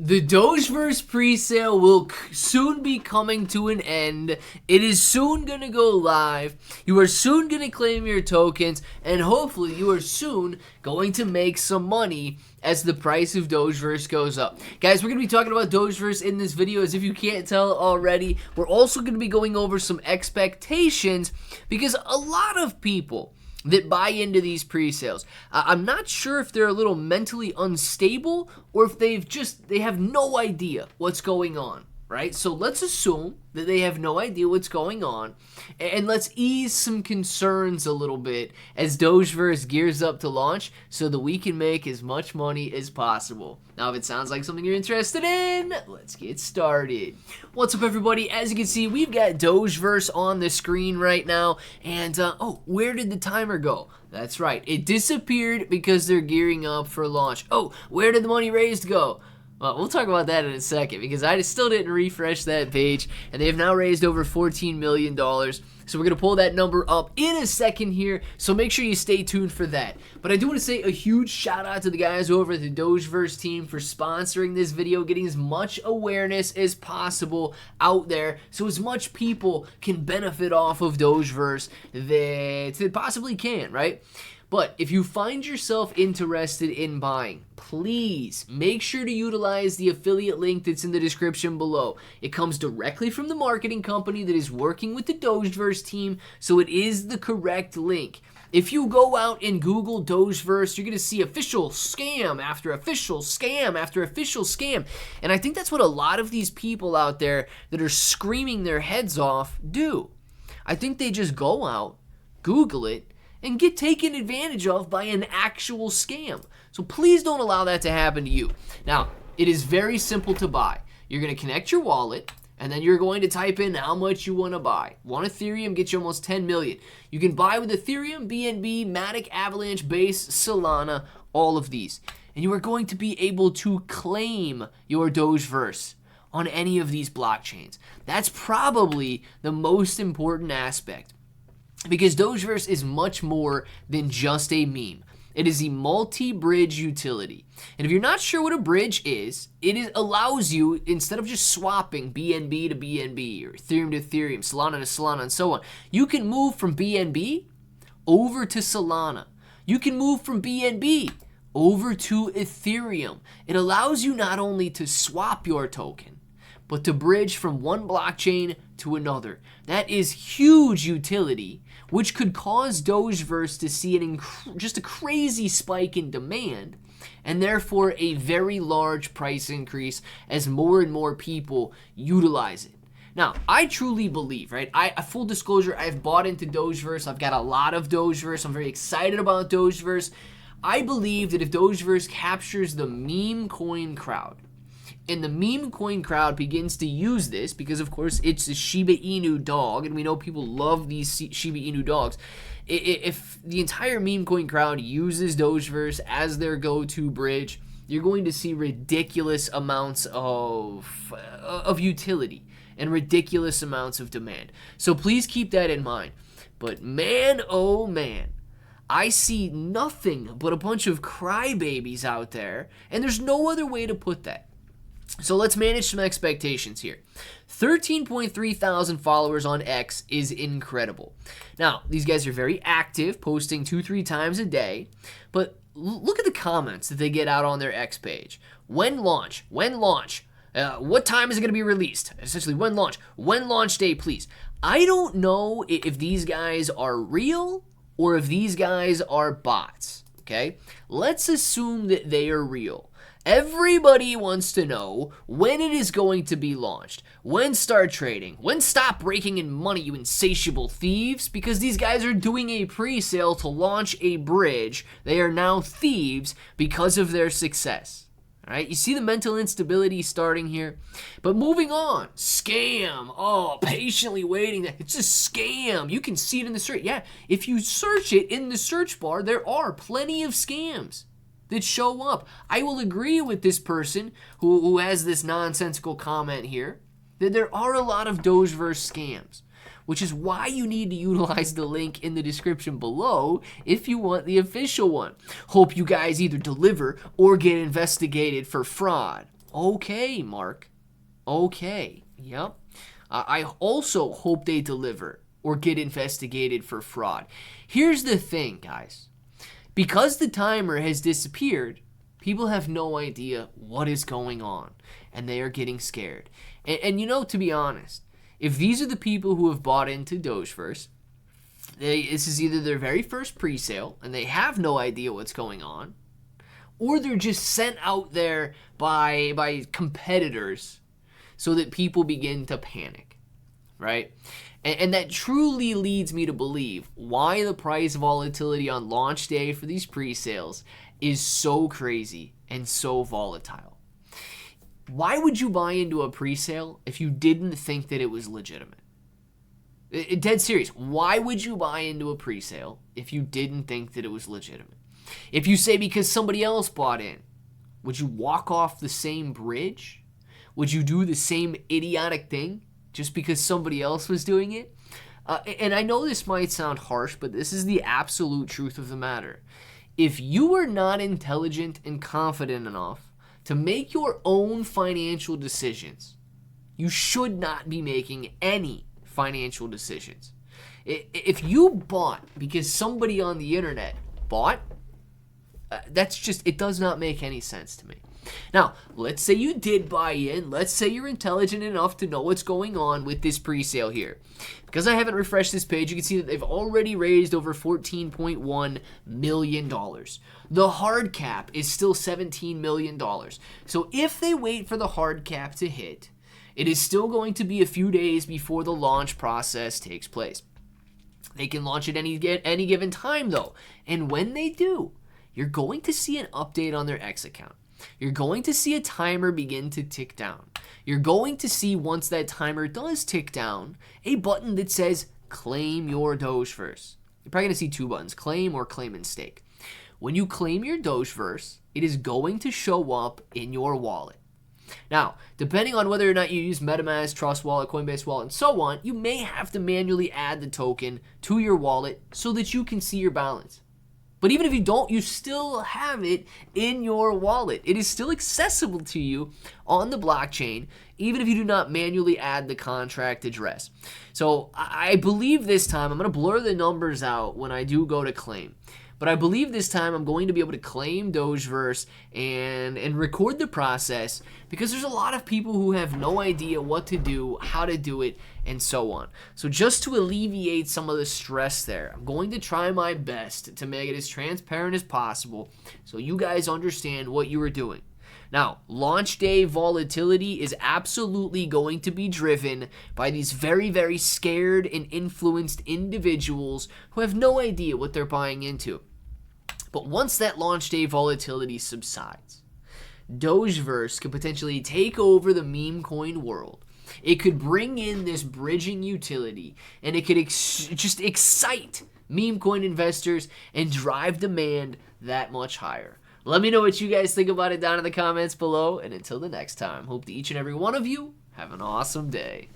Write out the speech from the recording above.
The Dogeverse presale will soon be coming to an end. It is soon going to go live. You are soon going to claim your tokens, and hopefully you are soon going to make some money as the price of Dogeverse goes up. Guys, we're going to be talking about Dogeverse in this video, as if you can't tell already. We're also going to be going over some expectations, because a lot of people that buy into these pre-sales, I'm not sure if they're a little mentally unstable or if they have no idea what's going on, right? So let's assume that they have no idea what's going on, and let's ease some concerns a little bit as Dogeverse gears up to launch so that we can make as much money as possible. Now, if it sounds like something you're interested in, let's get started. What's up, everybody? As you can see, we've got Dogeverse on the screen right now, and oh, where did the timer go? That's right, it disappeared because they're gearing up for launch. Oh, where did the money raised go? Well, we'll talk about that in a second, because I still didn't refresh that page, and they have now raised over $14 million. So we're going to pull that number up in a second here, so make sure you stay tuned for that. But I do want to say a huge shout out to the guys over at the Dogeverse team for sponsoring this video, getting as much awareness as possible out there, so as much people can benefit off of Dogeverse that they possibly can, right? But if you find yourself interested in buying, please make sure to utilize the affiliate link that's in the description below. It comes directly from the marketing company that is working with the Dogeverse team, so it is the correct link. If you go out and Google Dogeverse, you're going to see official scam after official scam after official scam. And I think that's what a lot of these people out there that are screaming their heads off do. I think they just go out, Google it, and get taken advantage of by an actual scam. So please don't allow that to happen to you. Now, it is very simple to buy. You're going to connect your wallet, and then you're going to type in how much you want to buy. One Ethereum gets you almost 10 million. You can buy with Ethereum, BNB, Matic, Avalanche, Base, Solana, all of these. And you are going to be able to claim your Dogeverse on any of these blockchains. That's probably the most important aspect, because Dogeverse is much more than just a meme. It is a multi-bridge utility. And if you're not sure what a bridge is, allows you, instead of just swapping BNB to BNB or Ethereum to Ethereum, Solana to Solana, and so on, you can move from BNB over to Solana. You can move from BNB over to Ethereum. It allows you not only to swap your token, but to bridge from one blockchain to another. That is huge utility, which could cause Dogeverse to see just a crazy spike in demand, and therefore a very large price increase as more and more people utilize it. Now, I truly believe, right? Full disclosure, I've bought into Dogeverse. I've got a lot of Dogeverse. I'm very excited about Dogeverse. I believe that if Dogeverse captures the meme coin crowd, and the meme coin crowd begins to use this, because of course it's a Shiba Inu dog, and we know people love these Shiba Inu dogs. If the entire meme coin crowd uses Dogeverse as their go-to bridge, you're going to see ridiculous amounts of utility and ridiculous amounts of demand. So please keep that in mind. But man, oh man, I see nothing but a bunch of crybabies out there, and there's no other way to put that. So let's manage some expectations here. 13.3 thousand followers on X is incredible. Now, these guys are very active, posting 2-3 times a day, but look at the comments that they get out on their X page. When launch? When launch? What time is it going to be released? Essentially, when launch? When launch day, please? I don't know if these guys are real or if these guys are bots, okay? Let's assume that they are real. Everybody wants to know when it is going to be launched, when start trading, when stop raking in money, you insatiable thieves, because these guys are doing a pre-sale to launch a bridge. They are now thieves because of their success. All right, you see the mental instability starting here? But moving on, scam. Oh, patiently waiting. It's a scam. You can see it in the search. Yeah, if you search it in the search bar, there are plenty of scams that show up. I will agree with this person who has this nonsensical comment here, that there are a lot of Dogeverse scams, which is why you need to utilize the link in the description below if you want the official one. Hope you guys either deliver or get investigated for fraud. Okay, Mark. Okay. Yep. I also hope they deliver or get investigated for fraud. Here's the thing, guys. Because the timer has disappeared, people have no idea what is going on, and they are getting scared. And you know, to be honest, if these are the people who have bought into Dogeverse, this is either their very first pre-sale, and they have no idea what's going on, or they're just sent out there by competitors so that people begin to panic, right? And that truly leads me to believe why the price volatility on launch day for these pre-sales is so crazy and so volatile. Why would you buy into a pre-sale if you didn't think that it was legitimate? Dead serious. Why would you buy into a pre-sale if you didn't think that it was legitimate? If you say because somebody else bought in, would you walk off the same bridge? Would you do the same idiotic thing just because somebody else was doing it? And I know this might sound harsh, but this is the absolute truth of the matter. If you are not intelligent and confident enough to make your own financial decisions, you should not be making any financial decisions. If you bought because somebody on the internet bought, it does not make any sense to me. Now, let's say you did buy in. Let's say you're intelligent enough to know what's going on with this pre-sale here. Because I haven't refreshed this page, you can see that they've already raised over $14.1 million. The hard cap is still $17 million. So if they wait for the hard cap to hit, it is still going to be a few days before the launch process takes place. They can launch at any given time, though. And when they do, you're going to see an update on their X account. You're going to see a timer begin to tick down. You're going to see, once that timer does tick down, a button that says claim your Dogeverse. You're probably going to see two buttons, claim or claim and stake. When you claim your Dogeverse, it is going to show up in your wallet. Now, depending on whether or not you use MetaMask, Trust Wallet, Coinbase Wallet, and so on, you may have to manually add the token to your wallet so that you can see your balance. But even if you don't, you still have it in your wallet. It is still accessible to you on the blockchain, even if you do not manually add the contract address. So I believe this time, I'm going to blur the numbers out when I do go to claim. But I believe this time I'm going to be able to claim Dogeverse and record the process, because there's a lot of people who have no idea what to do, how to do it, and so on. So just to alleviate some of the stress there, I'm going to try my best to make it as transparent as possible so you guys understand what you are doing. Now, launch day volatility is absolutely going to be driven by these very, very scared and influenced individuals who have no idea what they're buying into. But once that launch day volatility subsides, Dogeverse could potentially take over the meme coin world. It could bring in this bridging utility, and it could just excite meme coin investors and drive demand that much higher. Let me know what you guys think about it down in the comments below, and until the next time, hope that each and every one of you have an awesome day.